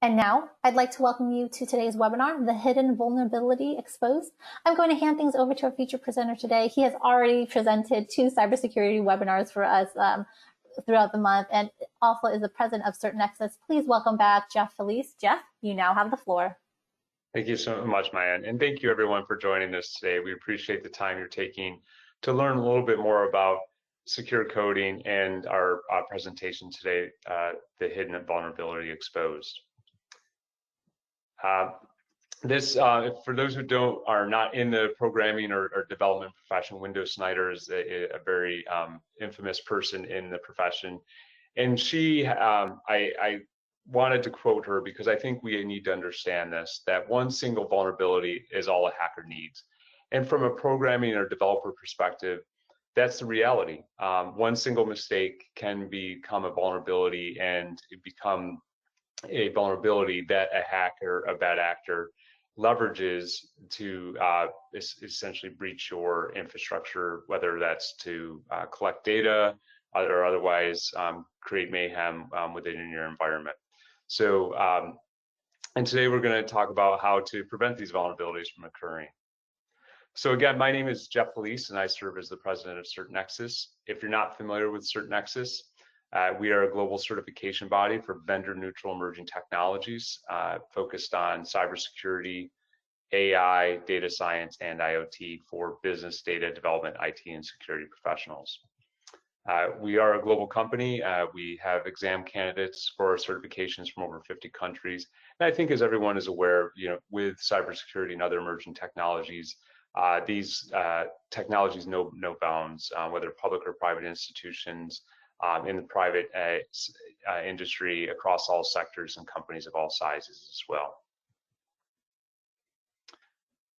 And now I'd like to welcome you to today's webinar, The Hidden Vulnerability Exposed. I'm going to hand things over to our featured presenter today. He has already presented 2 cybersecurity webinars for us throughout the month and also is the president of CertNexus. Please welcome back Jeff Felice. Jeff, you now have the floor. Thank you so much, Maya, and thank you everyone for joining us today. We appreciate the time you're taking to learn a little bit more about secure coding and our presentation today, The Hidden Vulnerability Exposed. For those who are not in the programming or development profession, Windows Snyder is a very infamous person in the profession, and she, I wanted to quote her because I think we need to understand this, that one single vulnerability is all a hacker needs. And from a programming or developer perspective, that's the reality. One single mistake can become a vulnerability and become a vulnerability that a hacker, a bad actor, leverages to essentially breach your infrastructure, whether that's to collect data or otherwise create mayhem within your environment. So, and today we're going to talk about how to prevent these vulnerabilities from occurring. So again, my name is Jeff Felice, and I serve as the president of CertNexus. If you're not familiar with CertNexus, we are a global certification body for vendor-neutral emerging technologies focused on cybersecurity, AI, data science, and IoT for business data development, IT, and security professionals. We are a global company. We have exam candidates for our certifications from over 50 countries. And I think as everyone is aware, with cybersecurity and other emerging technologies, these technologies know no bounds, whether public or private institutions, in the private industry, across all sectors and companies of all sizes as well.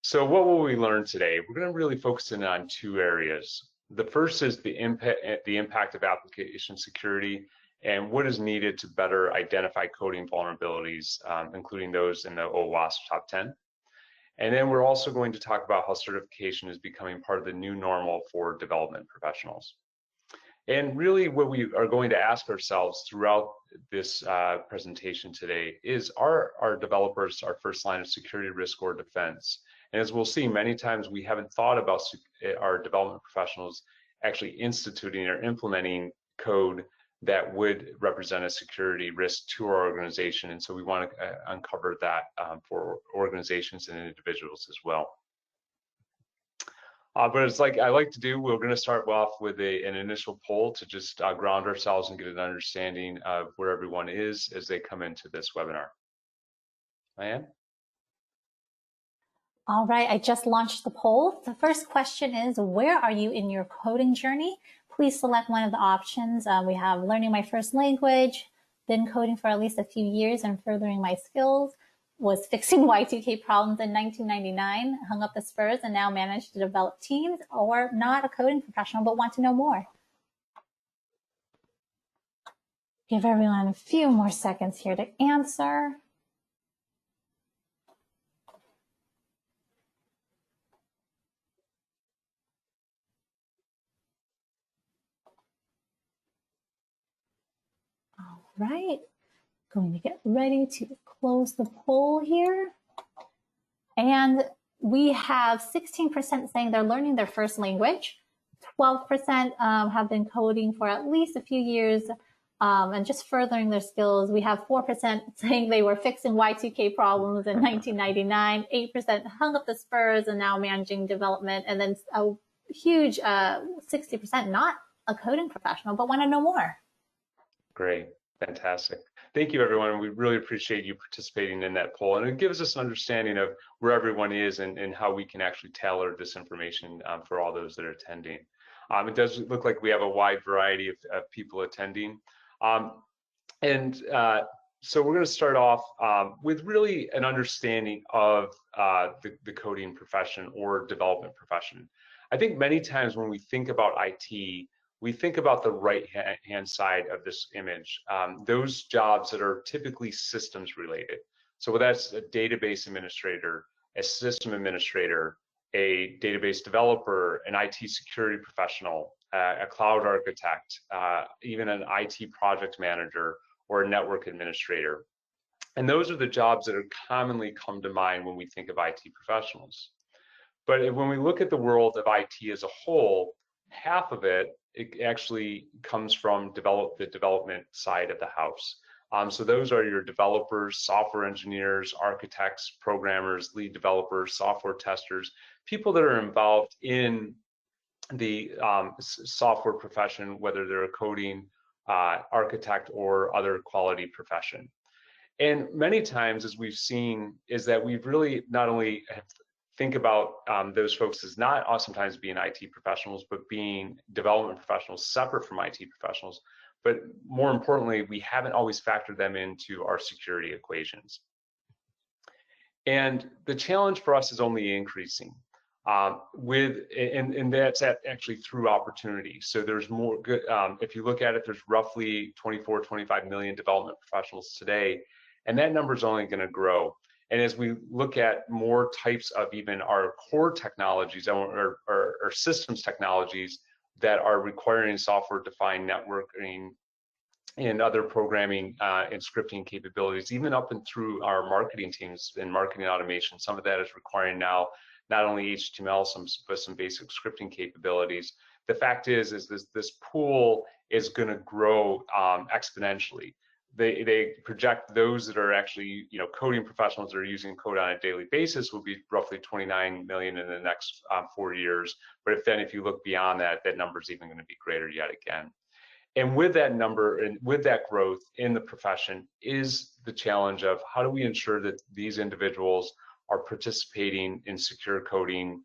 So what will we learn today? We're going to really focus in on 2 areas. The first is the impact of application security and what is needed to better identify coding vulnerabilities, including those in the OWASP Top 10. And then we're also going to talk about how certification is becoming part of the new normal for development professionals. And really what we are going to ask ourselves throughout this presentation today is, are our developers our first line of security, risk, or defense? And as we'll see, many times we haven't thought about our development professionals actually instituting or implementing code that would represent a security risk to our organization. And so we want to uncover that for organizations and individuals as well. But it's like I like to do, we're going to start off with an initial poll to just ground ourselves and get an understanding of where everyone is as they come into this webinar. Diane? All right, I just launched the poll. The first question is, where are you in your coding journey? Please select one of the options. We have learning my first language, been coding for at least a few years and furthering my skills, was fixing Y2K problems in 1999, hung up the spurs and now manage to develop teams, or not a coding professional but want to know more. Give everyone a few more seconds here to answer. All right, going to get ready to close the poll here. And we have 16% saying they're learning their first language. 12% have been coding for at least a few years and just furthering their skills. We have 4% saying they were fixing Y2K problems in 1999. 8% hung up the spurs and now managing development. And then a huge 60% not a coding professional, but want to know more. Great. Fantastic. Thank you, everyone. We really appreciate you participating in that poll. And it gives us an understanding of where everyone is and how we can actually tailor this information for all those that are attending. It does look like we have a wide variety of people attending. So we're going to start off with really an understanding of the coding profession or development profession. I think many times when we think about IT, we think about the right-hand side of this image, those jobs that are typically systems related. So whether that's a database administrator, a system administrator, a database developer, an IT security professional, a cloud architect, even an IT project manager or a network administrator. And those are the jobs that are commonly come to mind when we think of IT professionals. But when we look at the world of IT as a whole, half of it actually comes from the development side of the house. So those are your developers, software engineers, architects, programmers, lead developers, software testers, people that are involved in the software profession, whether they're a coding architect or other quality profession. And many times, as we've seen, is that we've really not only think about those folks as not sometimes being IT professionals, but being development professionals separate from IT professionals. But more importantly, we haven't always factored them into our security equations. And the challenge for us is only increasing. And that's actually through opportunity. So there's more good, if you look at it, there's roughly 24, 25 million development professionals today, and that number is only going to grow. And as we look at more types of even our core technologies or systems technologies that are requiring software-defined networking and other programming and scripting capabilities, even up and through our marketing teams and marketing automation, some of that is requiring now not only HTML, but some basic scripting capabilities. The fact is this pool is going to grow exponentially. They project those that are actually, coding professionals that are using code on a daily basis will be roughly 29 million in the next 4 years. But if you look beyond that, that number is even going to be greater yet again. And with that number and with that growth in the profession is the challenge of how do we ensure that these individuals are participating in secure coding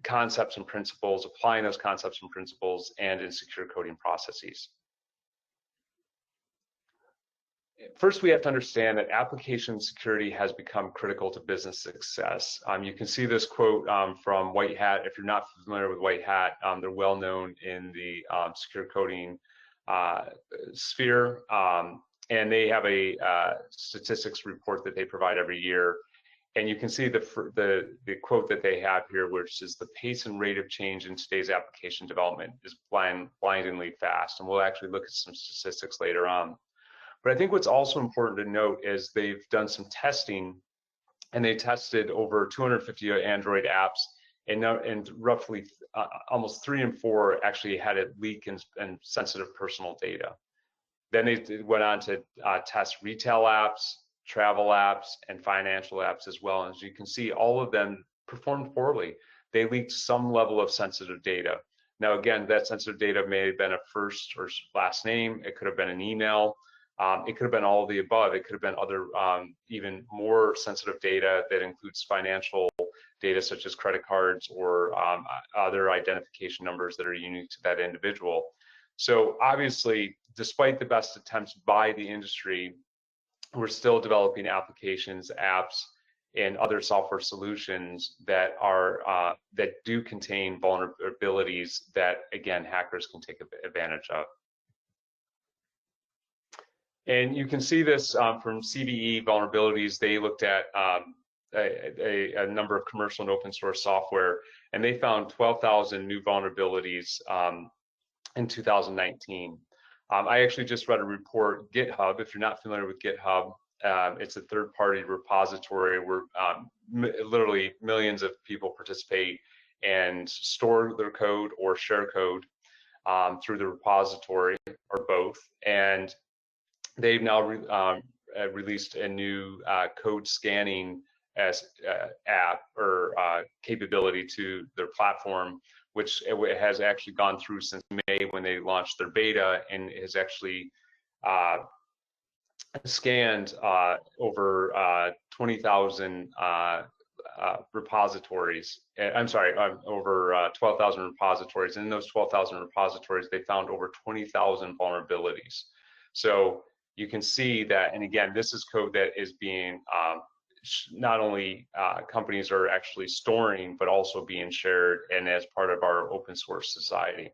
concepts and principles, applying those concepts and principles, and in secure coding processes. First, we have to understand that application security has become critical to business success. You can see this quote from White Hat. If you're not familiar with White Hat, they're well known in the secure coding sphere, and they have a statistics report that they provide every year. And you can see the quote that they have here, which is the pace and rate of change in today's application development is blindingly fast. And we'll actually look at some statistics later on. But I think what's also important to note is they've done some testing, and they tested over 250 Android apps, and roughly almost 3 in 4 actually had it leak and sensitive personal data. Then they went on to test retail apps, travel apps, and financial apps as well. And as you can see, all of them performed poorly. They leaked some level of sensitive data. Now, again, that sensitive data may have been a first or last name. It could have been an email. It could have been all of the above. It could have been other even more sensitive data that includes financial data such as credit cards or other identification numbers that are unique to that individual. So obviously, despite the best attempts by the industry, we're still developing applications, apps, and other software solutions that are that do contain vulnerabilities that, again, hackers can take advantage of. And you can see this from CVE vulnerabilities. They looked at a number of commercial and open source software, and they found 12,000 new vulnerabilities in 2019. I actually just read a report, GitHub. If you're not familiar with GitHub, it's a third-party repository where literally millions of people participate and store their code or share code through the repository or both. And they've now released a new code scanning app or capability to their platform, which it has actually gone through since May when they launched their beta, and has actually scanned over 20,000 repositories. I'm sorry, over 12,000 repositories. And in those 12,000 repositories, they found over 20,000 vulnerabilities. So you can see that, and again, this is code that is being not only companies are actually storing, but also being shared and as part of our open source society.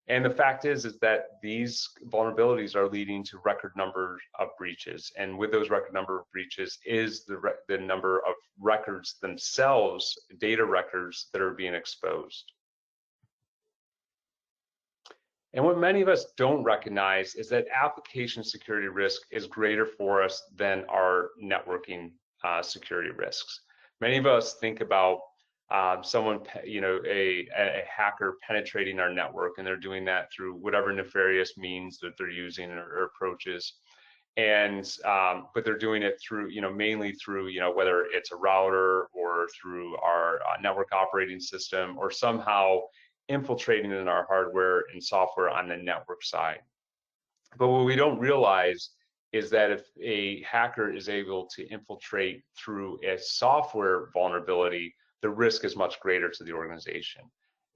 And the fact is that these vulnerabilities are leading to record numbers of breaches. And with those record number of breaches is the number of records themselves, data records that are being exposed. And what many of us don't recognize is that application security risk is greater for us than our networking security risks. Many of us think about someone, a hacker penetrating our network, and they're doing that through whatever nefarious means that they're using or approaches. And but they're doing it through, mainly through, whether it's a router or through our network operating system, or somehow infiltrating in our hardware and software on the network side. But what we don't realize is that if a hacker is able to infiltrate through a software vulnerability, the risk is much greater to the organization.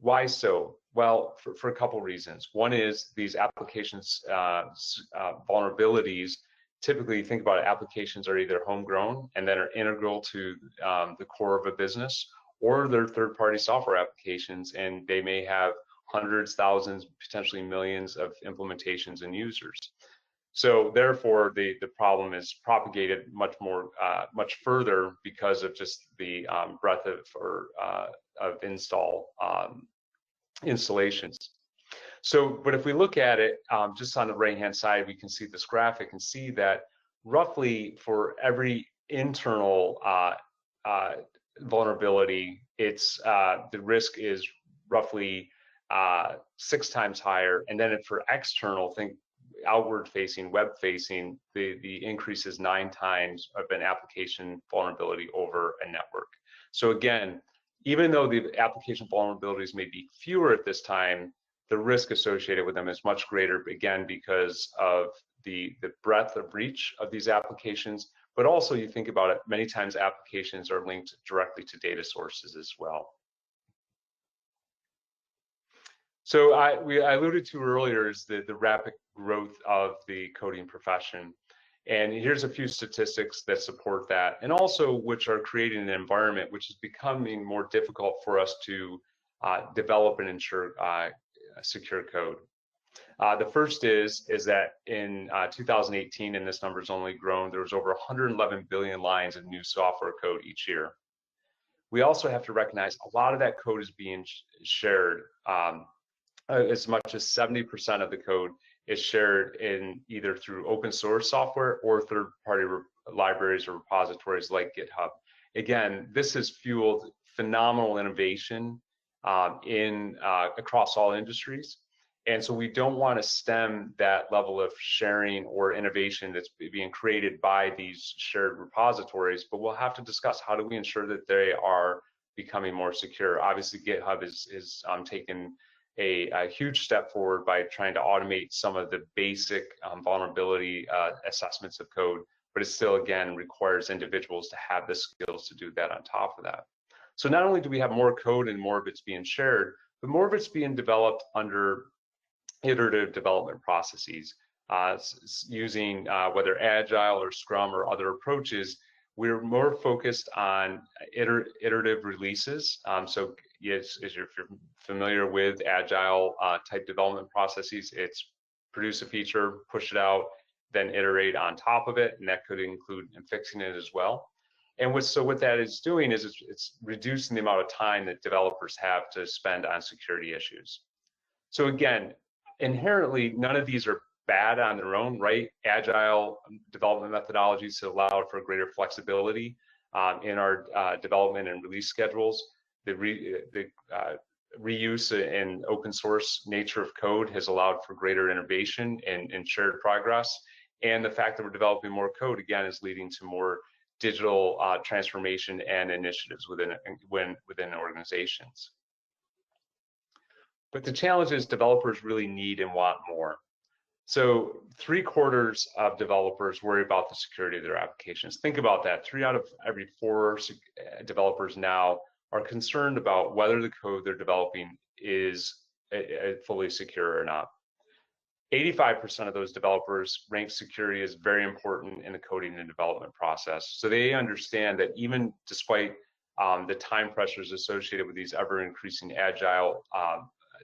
Why so? Well, for a couple reasons. One is these applications vulnerabilities, typically think about it, applications are either homegrown and then are integral to the core of a business, or they're third-party software applications, and they may have hundreds, thousands, potentially millions of implementations and users. So therefore, the problem is propagated much further because of just the breadth of installations. So, but if we look at it just on the right-hand side, we can see this graphic and see that roughly for every internal vulnerability, the risk is roughly 6 times higher, and then for external, think outward-facing, web-facing, the increase is 9 times of an application vulnerability over a network. So again, even though the application vulnerabilities may be fewer at this time, the risk associated with them is much greater, again, because of the breadth of reach of these applications. But also, you think about it, many times applications are linked directly to data sources as well. So I alluded to earlier is the rapid growth of the coding profession. And here's a few statistics that support that, and also which are creating an environment which is becoming more difficult for us to develop and ensure secure code. The first is that in 2018, and this number's only grown, there was over 111 billion lines of new software code each year. We also have to recognize a lot of that code is being shared. As much as 70% of the code is shared in either through open source software or third-party libraries or repositories like GitHub. Again, this has fueled phenomenal innovation across all industries. And so we don't want to stem that level of sharing or innovation that's being created by these shared repositories, but we'll have to discuss how do we ensure that they are becoming more secure. Obviously, GitHub is taken a huge step forward by trying to automate some of the basic vulnerability assessments of code, but it still, again, requires individuals to have the skills to do that on top of that. So not only do we have more code and more of it's being shared, but more of it's being developed under iterative development processes. Using whether Agile or Scrum or other approaches, we're more focused on iterative releases. So yes, if you're familiar with Agile type development processes, it's produce a feature, push it out, then iterate on top of it, and that could include fixing it as well. And what that is doing is it's reducing the amount of time that developers have to spend on security issues. So again, inherently, none of these are bad on their own, right? Agile development methodologies allow for greater flexibility in our development and release schedules. The reuse and open source nature of code has allowed for greater innovation and shared progress. And the fact that we're developing more code, again, is leading to more digital transformation and initiatives within organizations. But the challenge is developers really need and want more. So 3/4 of developers worry about the security of their applications. Think about that. 3 out of every 4 developers now are concerned about whether the code they're developing is fully secure or not. 85% of those developers rank security as very important in the coding and development process. So they understand that even despite the time pressures associated with these ever-increasing agile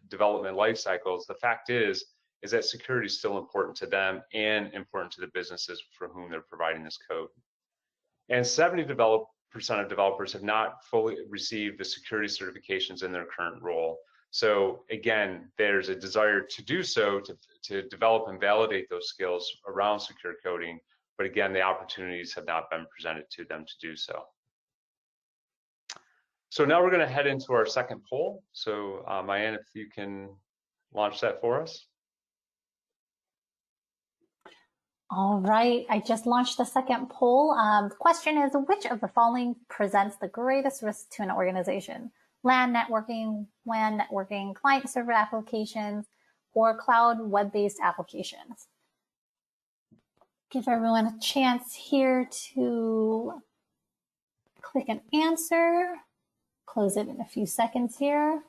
development life cycles, the fact is that security is still important to them and important to the businesses for whom they're providing this code. And 70% of developers have not fully received the security certifications in their current role. So again, there's a desire to do so, to develop and validate those skills around secure coding. But again, the opportunities have not been presented to them to do so. So now we're going to head into our second poll. So Mayan, if you can launch that for us. All right, I just launched the second poll. The question is, which of the following presents the greatest risk to an organization? LAN networking, WAN networking, client-server applications, or cloud web-based applications? Give everyone a chance here to click an answer. Close it in a few seconds here.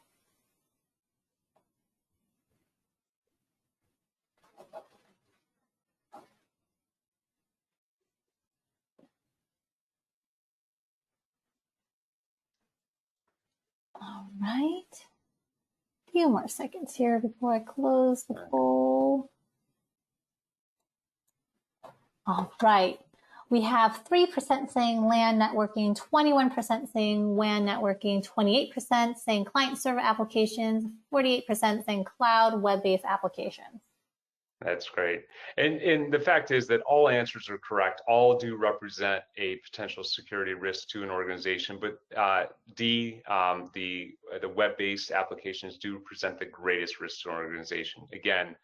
All right. A few more seconds here before I close the poll. All right. We have 3% saying LAN networking, 21% saying WAN networking, 28% saying client-server applications, 48% saying cloud web-based applications. That's great. And the fact is that all answers are correct. All do represent a potential security risk to an organization, but the web-based applications do present the greatest risk to an organization. Again,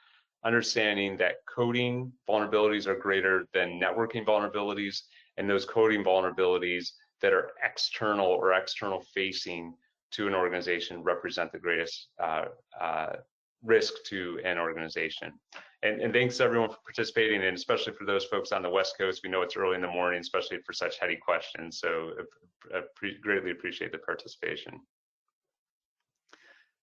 understanding that coding vulnerabilities are greater than networking vulnerabilities, and those coding vulnerabilities that are external or external facing to an organization represent the greatest risk to an organization. And thanks everyone for participating, and especially for those folks on the West Coast. We know it's early in the morning, especially for such heady questions. So I greatly appreciate the participation.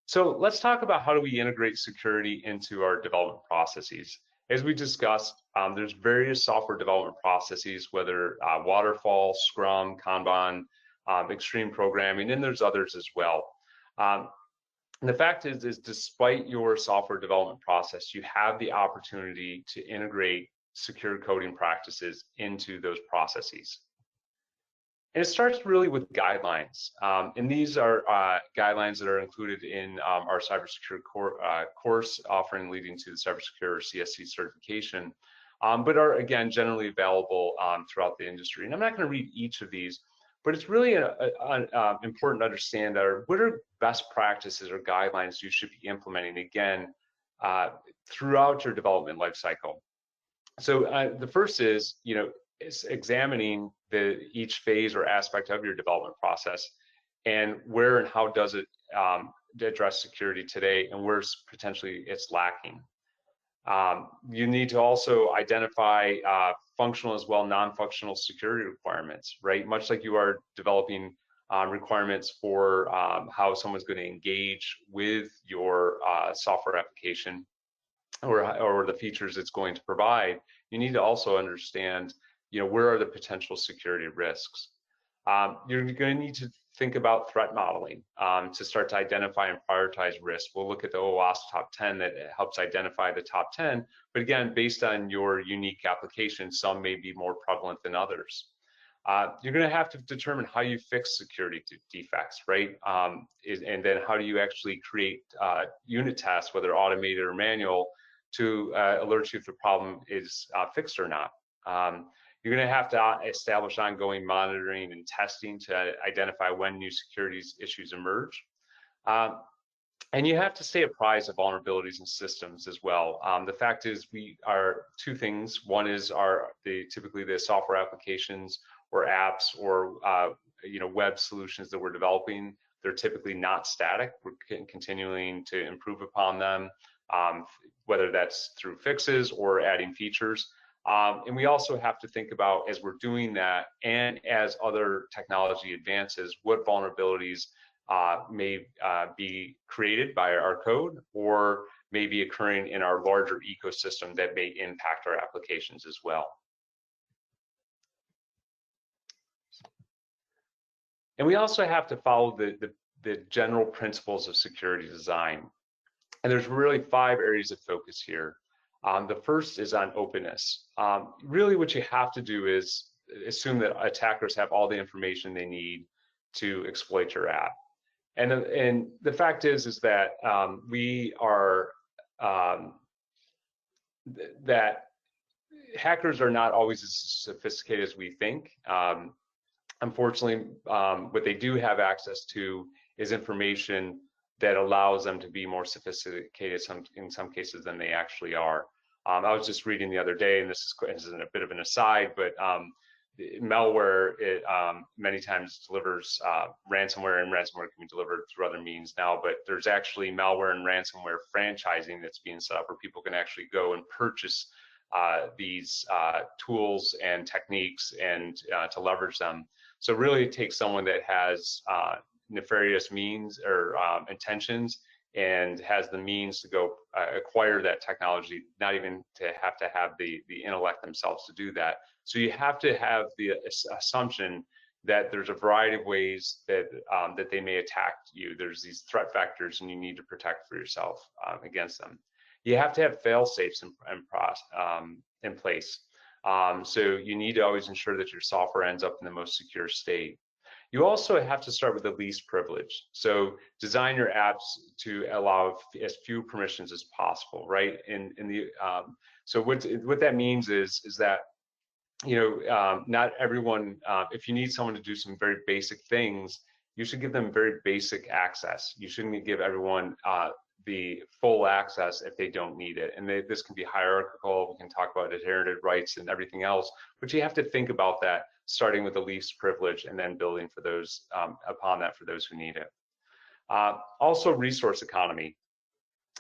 So let's talk about how do we integrate security into our development processes. As we discussed, there's various software development processes, whether waterfall, Scrum, Kanban, extreme programming, and there's others as well. And the fact is despite your software development process, you have the opportunity to integrate secure coding practices into those processes. And it starts really with guidelines. And these are guidelines that are included in our cybersecurity course offering leading to the cybersecurity CSC certification, but are again generally available throughout the industry. And I'm not going to read each of these, but it's really important to understand what are best practices or guidelines you should be implementing again throughout your development lifecycle. So the first is, is examining each phase or aspect of your development process, and where and how does it address security today, and where's potentially it's lacking. You need to also identify functional as well non-functional security requirements, right? Much like you are developing requirements for how someone's going to engage with your software application or the features it's going to provide, you need to also understand, where are the potential security risks. You're going to need to think about threat modeling to start to identify and prioritize risk. We'll look at the OWASP Top 10 that helps identify the top 10, but again, based on your unique application, some may be more prevalent than others. You're going to have to determine how you fix security defects, right? And then how do you actually create unit tests, whether automated or manual, to alert you if the problem is fixed or not. You're going to have to establish ongoing monitoring and testing to identify when new security issues emerge. And you have to stay apprised of vulnerabilities in systems as well. The fact is, we are two things. One is typically the software applications or apps or web solutions that we're developing. They're typically not static. We're continuing to improve upon them, whether that's through fixes or adding features. And we also have to think about, as we're doing that, and as other technology advances, what vulnerabilities may be created by our code or may be occurring in our larger ecosystem that may impact our applications as well. And we also have to follow the general principles of security design. And there's really 5 areas of focus here. The first is on openness. Really what you have to do is assume that attackers have all the information they need to exploit your app. And the fact is that we are that hackers are not always as sophisticated as we think. Unfortunately, what they do have access to is information that allows them to be more sophisticated in some cases than they actually are. I was just reading the other day, and this is a bit of an aside, but malware many times delivers ransomware, and ransomware can be delivered through other means now, but there's actually malware and ransomware franchising that's being set up where people can actually go and purchase these tools and techniques and to leverage them. So really it takes someone that has nefarious means or intentions and has the means to go acquire that technology, not even to have the intellect themselves to do that. So you have to have the assumption that there's a variety of ways that that they may attack you. There's these threat factors, and you need to protect for yourself against them. You have to have fail safes in place. So you need to always ensure that your software ends up in the most secure state. You also have to start with the least privilege. So design your apps to allow as few permissions as possible, right? So what that means is that, you know, not everyone, if you need someone to do some very basic things, you should give them very basic access. You shouldn't give everyone the full access if they don't need it. And this can be hierarchical. We can talk about inherited rights and everything else, but you have to think about that, starting with the least privilege and then building for those upon that for those who need it. Also, resource economy.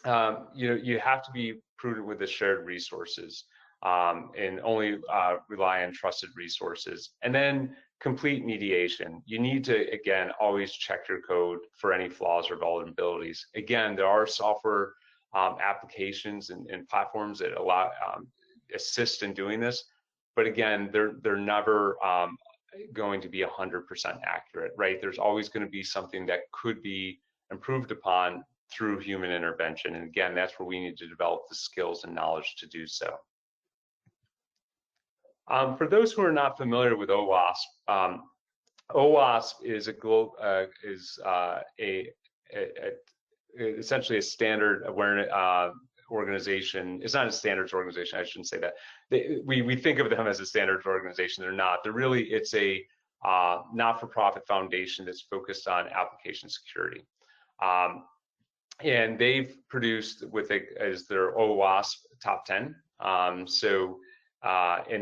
You have to be prudent with the shared resources and only rely on trusted resources. And then complete mediation. You need to, again, always check your code for any flaws or vulnerabilities. Again, there are software applications and platforms that allow assist in doing this, but again, they're never going to be 100% accurate, right? There's always going to be something that could be improved upon through human intervention. And again, that's where we need to develop the skills and knowledge to do so. For those who are not familiar with OWASP, OWASP is essentially a standard awareness organization. It's not a standards organization. I shouldn't say that. We think of them as a standards organization. They're not. It's a not-for-profit foundation that's focused on application security. And they've produced as their OWASP Top 10. And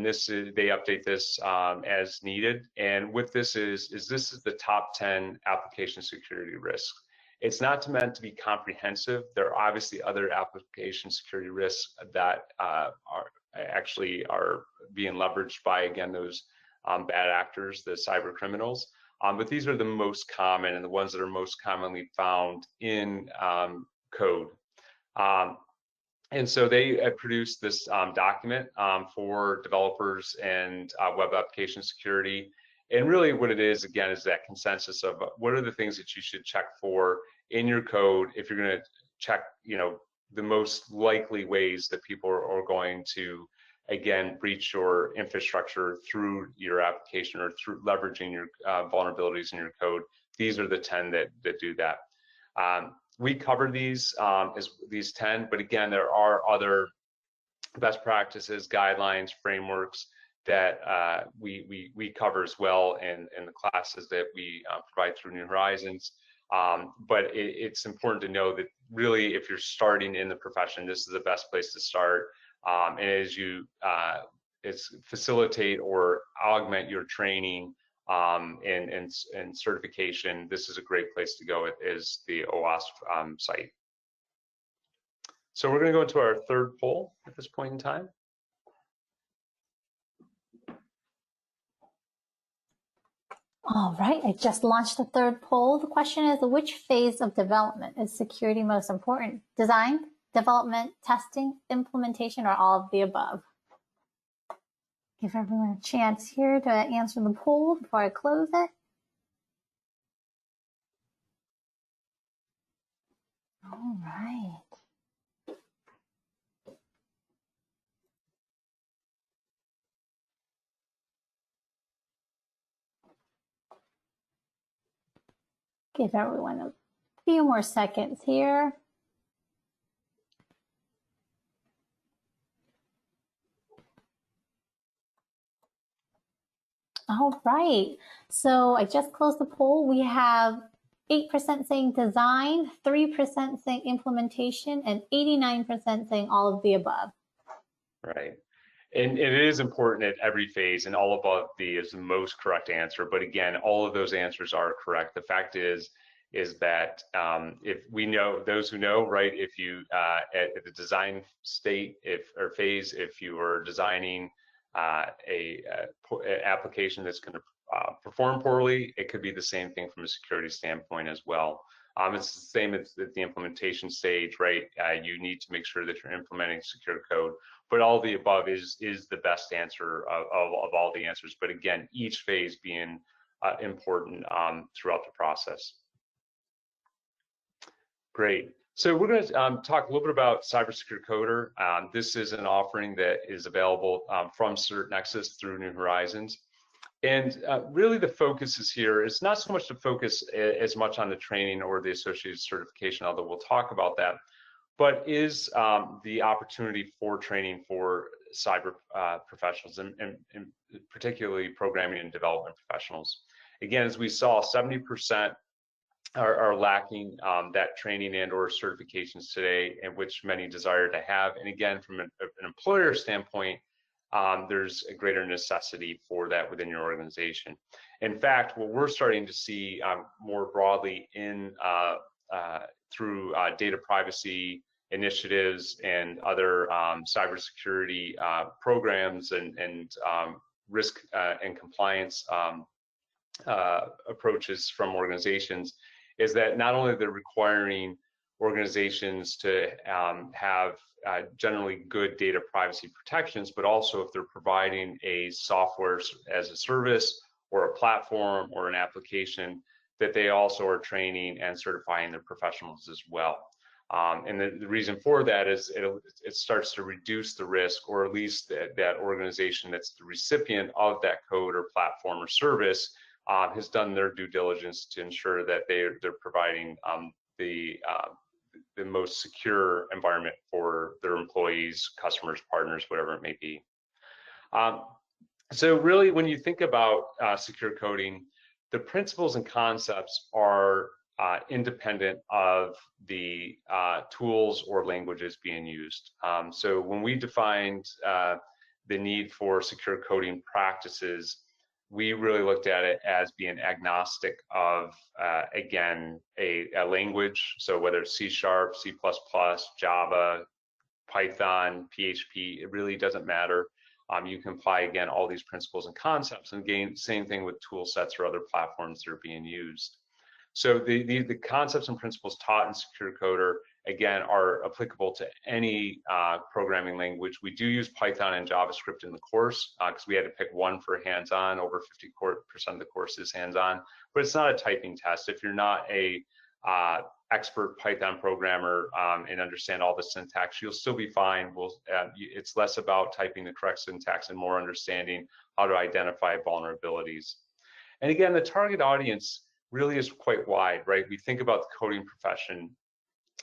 they update this as needed. And what this is the top 10 application security risks. It's not meant to be comprehensive. There are obviously other application security risks that are being leveraged by, again, those bad actors, the cyber criminals. But these are the most common and the ones that are most commonly found in code. And so they produced this document for developers and web application security. And really what it is, again, is that consensus of what are the things that you should check for in your code if you're going to check, the most likely ways that people are going to, again, breach your infrastructure through your application or through leveraging your vulnerabilities in your code. These are the 10 that do that. We cover these as these 10, but again, there are other best practices, guidelines, frameworks that we cover as well in the classes that we provide through New Horizons. But it's important to know that really, if you're starting in the profession, this is the best place to start. And as you facilitate or augment your training and certification, this is a great place to go. It is the OWASP site. So we're going to go into our third poll at this point in time. All right, I just launched the third poll. The question is, which phase of development is security most important? Design, development, testing, implementation, or all of the above? Give everyone a chance here to answer the poll before I close it. All right. Give everyone a few more seconds here. All right, so I just closed the poll. We have 8% saying design, 3% saying implementation, and 89% saying all of the above. Right. And it is important at every phase, and all above the is the most correct answer. But again, all of those answers are correct. The fact is that if we know, those who know, right, if you at the design state, or phase, if you are designing a application that's going to perform poorly, it could be the same thing from a security standpoint as well. It's the same at the implementation stage, right? You need to make sure that you're implementing secure code, but all the above is the best answer of all the answers. But again, each phase being important throughout the process. Great. So we're going to talk a little bit about Cybersecurity Coder. This is an offering that is available from CertNexus through New Horizons. And really the focus is here is not so much to focus as much on the training or the associated certification, although we'll talk about that, but is the opportunity for training for cyber professionals and particularly programming and development professionals. Again, as we saw, 70% are lacking that training and or certifications today, and which many desire to have. And again, from an employer standpoint, there's a greater necessity for that within your organization. In fact, what we're starting to see more broadly in through data privacy initiatives and other cybersecurity programs and risk and compliance approaches from organizations, is that not only they're requiring organizations to have generally good data privacy protections, but also if they're providing a software as a service or a platform or an application, that they also are training and certifying their professionals as well. And the reason for that is it starts to reduce the risk, or at least that organization that's the recipient of that code or platform or service has done their due diligence to ensure that they're providing the most secure environment for their employees, customers, partners, whatever it may be. So really, when you think about secure coding, the principles and concepts are independent of the tools or languages being used. So when we defined the need for secure coding practices, we really looked at it as being agnostic of, again, a language. So whether it's C#, C++, Java, Python, PHP, it really doesn't matter. You can apply, again, all these principles and concepts, and again, same thing with tool sets or other platforms that are being used. So the concepts and principles taught in Secure Coder, again, are applicable to any programming language. We do use Python and JavaScript in the course because we had to pick one for hands-on. Over 50% of the course is hands-on, but it's not a typing test. If you're not a expert Python programmer and understand all the syntax, you'll still be fine. It's less about typing the correct syntax and more understanding how to identify vulnerabilities. And again, the target audience really is quite wide, right? We think about the coding profession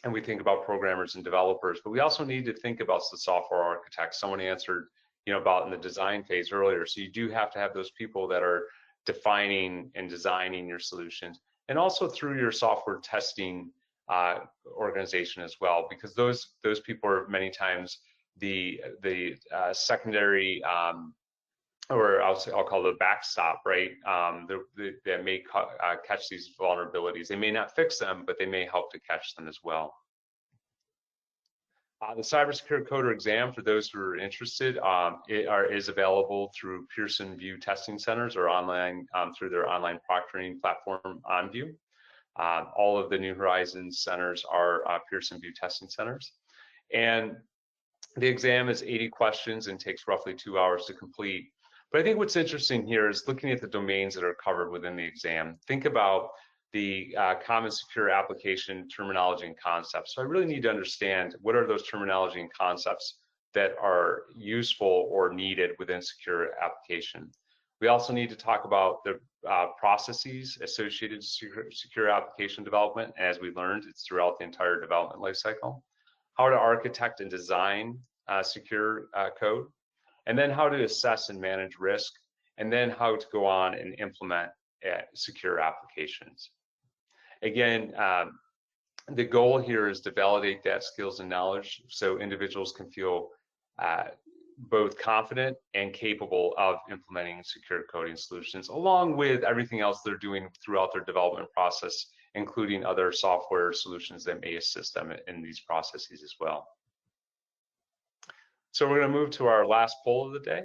and we think about programmers and developers, but we also need to think about the software architects. Someone answered, about in the design phase earlier. So you do have to have those people that are defining and designing your solutions, and also through your software testing organization as well, because those people are many times the secondary or I'll call it a backstop, right? That may catch these vulnerabilities. They may not fix them, but they may help to catch them as well. The Cybersecurity Coder exam, for those who are interested, is available through Pearson VUE testing centers or online through their online proctoring platform OnVUE. All of the New Horizons centers are Pearson VUE testing centers. And the exam is 80 questions and takes roughly 2 hours to complete. But I think what's interesting here is looking at the domains that are covered within the exam. Think about the common secure application terminology and concepts. So I really need to understand what are those terminology and concepts that are useful or needed within secure application. We also need to talk about the processes associated with secure application development. As we learned, it's throughout the entire development lifecycle. How to architect and design secure code, and then how to assess and manage risk, and then how to go on and implement secure applications. Again, the goal here is to validate that skills and knowledge so individuals can feel both confident and capable of implementing secure coding solutions, along with everything else they're doing throughout their development process, including other software solutions that may assist them in these processes as well. So we're going to move to our last poll of the day.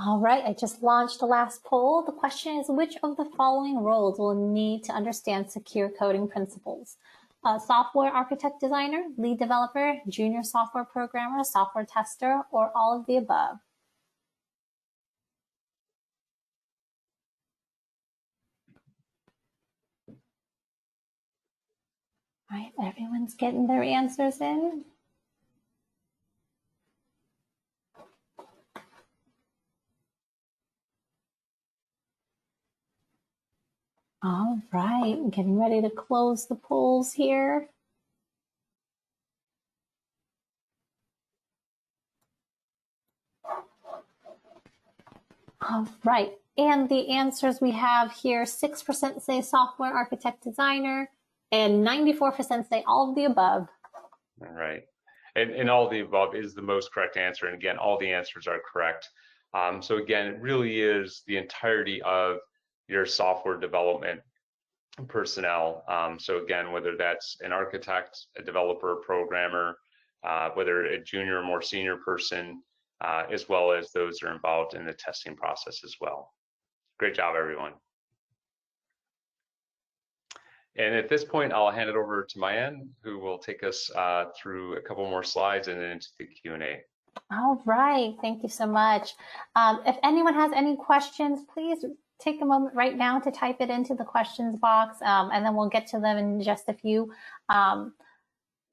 All right, I just launched the last poll. The question is, which of the following roles will need to understand secure coding principles? Software architect designer, lead developer, junior software programmer, software tester, or all of the above? All right, everyone's getting their answers in. All right, getting ready to close the polls here. All right, and the answers we have here, 6% say software architect designer, and 94% say all of the above. All right, and all of the above is the most correct answer. And again, all the answers are correct. So again, it really is the entirety of your software development personnel. So again, whether that's an architect, a developer, programmer, whether a junior or more senior person, as well as those that are involved in the testing process as well. Great job, everyone. And at this point, I'll hand it over to Mayan, who will take us through a couple more slides and then into the Q&A. All right, thank you so much. If anyone has any questions, please take a moment right now to type it into the questions box, and then we'll get to them in just a few. Want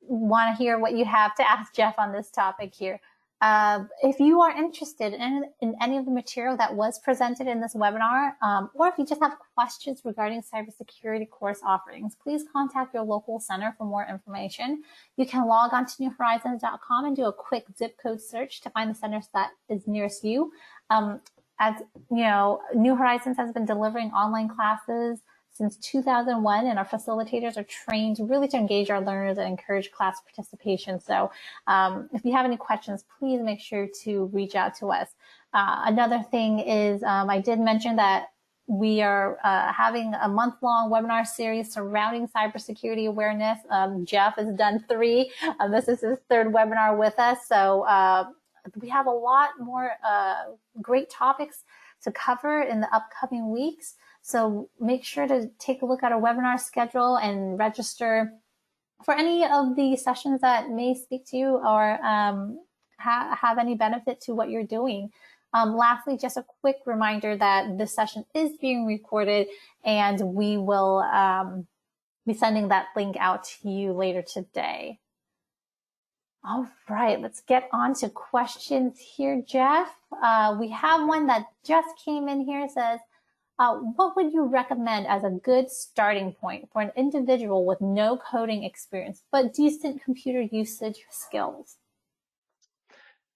to hear what you have to ask Jeff on this topic here. If you are interested in any of the material that was presented in this webinar, or if you just have questions regarding cybersecurity course offerings, please contact your local center for more information. You can log on to newhorizons.com and do a quick zip code search to find the centers that is nearest you. As you know, New Horizons has been delivering online classes since 2001, and our facilitators are trained really to engage our learners and encourage class participation. So if you have any questions, please make sure to reach out to us. Another thing is I did mention that we are having a month-long webinar series surrounding cybersecurity awareness. Jeff has done 3. This is his 3rd webinar with us. So we have a lot more great topics to cover in the upcoming weeks. So make sure to take a look at our webinar schedule and register for any of the sessions that may speak to you or have any benefit to what you're doing. Lastly, just a quick reminder that this session is being recorded, and we will be sending that link out to you later today. All right, let's get on to questions here, Jeff. We have one that just came in here. It says, what would you recommend as a good starting point for an individual with no coding experience, but decent computer usage skills?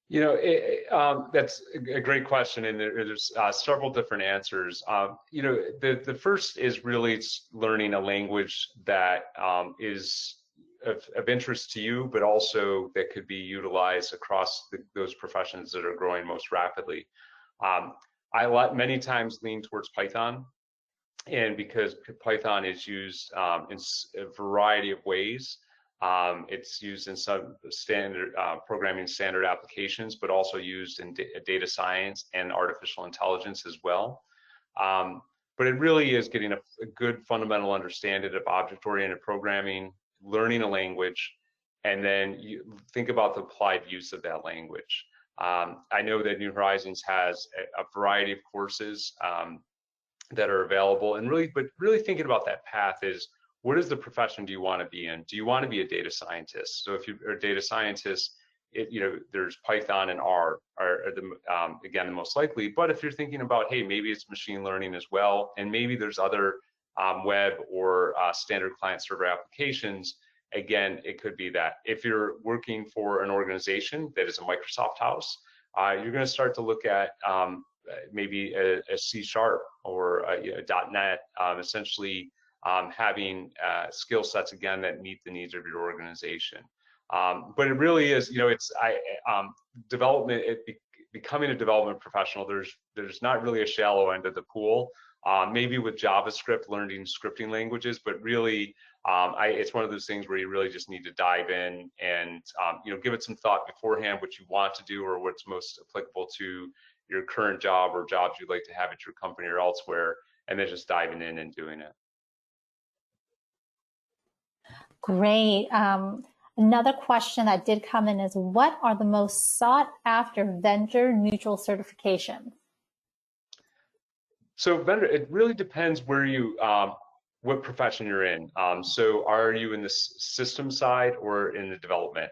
You know, that's a great question, and there's several different answers. You know, the first is really learning a language that is of interest to you, but also that could be utilized across those professions that are growing most rapidly. I many times lean towards Python, and because Python is used in a variety of ways. It's used in some standard programming standard applications, but also used in data science and artificial intelligence as well. But it really is getting a good fundamental understanding of object-oriented programming, learning a language, and then you think about the applied use of that language. I know that New Horizons has a variety of courses that are available, and really thinking about that path is, what is the profession do you want to be in? Do you want to be a data scientist? So if you're a data scientist, there's Python and R are again the most likely. But if you're thinking about, hey, maybe it's machine learning as well, and maybe there's other web or standard client server applications, again, it could be that. If you're working for an organization that is a Microsoft house, you're going to start to look at maybe a C# or a .NET, essentially having skill sets again that meet the needs of your organization. But it really is, it's development. Becoming a development professional. There's not really a shallow end of the pool. Maybe with JavaScript, learning scripting languages, but really, it's one of those things where you really just need to dive in and give it some thought beforehand, what you want to do or what's most applicable to your current job or jobs you'd like to have at your company or elsewhere, and then just diving in and doing it. Great. Another question that did come in is, what are the most sought after vendor neutral certifications? So vendor, it really depends where you, what profession you're in. So are you in the system side or in the development?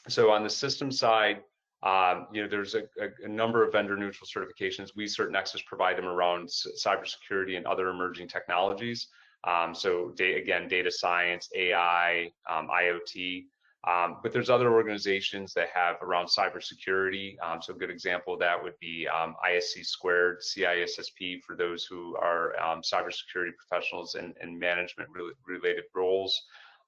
So on the system side, there's a number of vendor neutral certifications. We CertNexus provide them around cybersecurity and other emerging technologies. So again, data science, AI, IoT, but there's other organizations that have around cybersecurity. So a good example of that would be ISC squared, CISSP for those who are cybersecurity professionals and management related roles.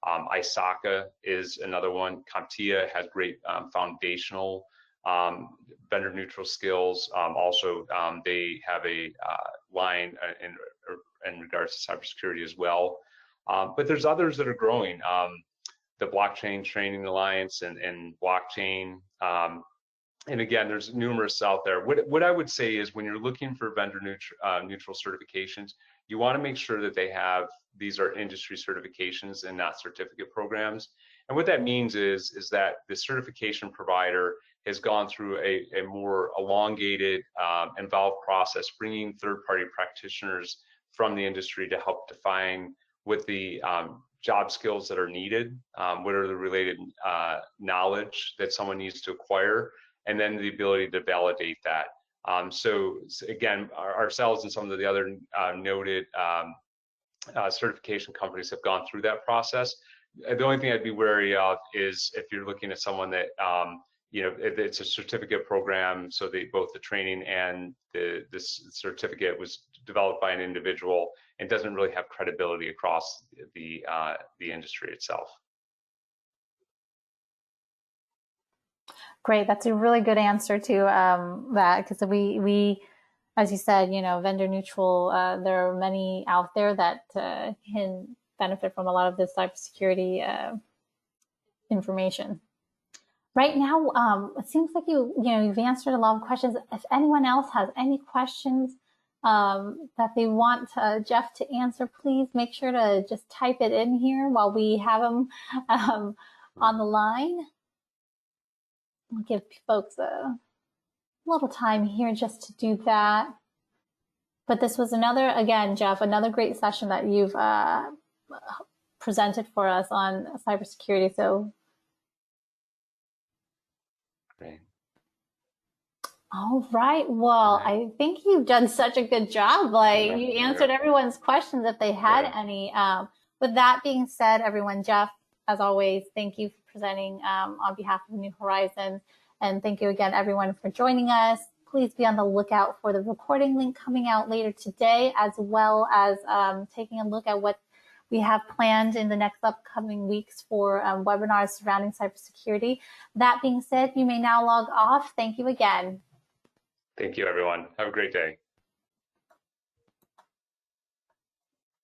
ISACA is another one. CompTIA has great foundational vendor neutral skills. Also, they have a line in regards to cybersecurity as well. But there's others that are growing. The Blockchain Training Alliance and blockchain. And again, there's numerous out there. What I would say is when you're looking for vendor neutral certifications, you want to make sure that these are industry certifications and not certificate programs. And what that means is that the certification provider has gone through a more elongated, involved process, bringing third-party practitioners from the industry to help define what the job skills that are needed, what are the related knowledge that someone needs to acquire, and then the ability to validate that. So again, ourselves and some of the other noted certification companies have gone through that process. The only thing I'd be wary of is if you're looking at someone that, if it's a certificate program, so both the training and this certificate was developed by an individual and doesn't really have credibility across the industry itself. Great, that's a really good answer to that, because we, as you said, vendor neutral. There are many out there that can benefit from a lot of this cybersecurity information. Right now, it seems like you've answered a lot of questions. If anyone else has any questions that they want Jeff to answer, please make sure to just type it in here while we have him on the line. I'll give folks a little time here just to do that. But this was again, Jeff, another great session that you've presented for us on cybersecurity. So, great. All right. Well, I think you've done such a good job. You answered everyone's questions if they had any. With that being said, everyone, Jeff, as always, thank you for presenting on behalf of New Horizons. And thank you again, everyone, for joining us. Please be on the lookout for the recording link coming out later today, as well as taking a look at what we have planned in the next upcoming weeks for webinars surrounding cybersecurity. That being said, you may now log off. Thank you again. Thank you, everyone. Have a great day.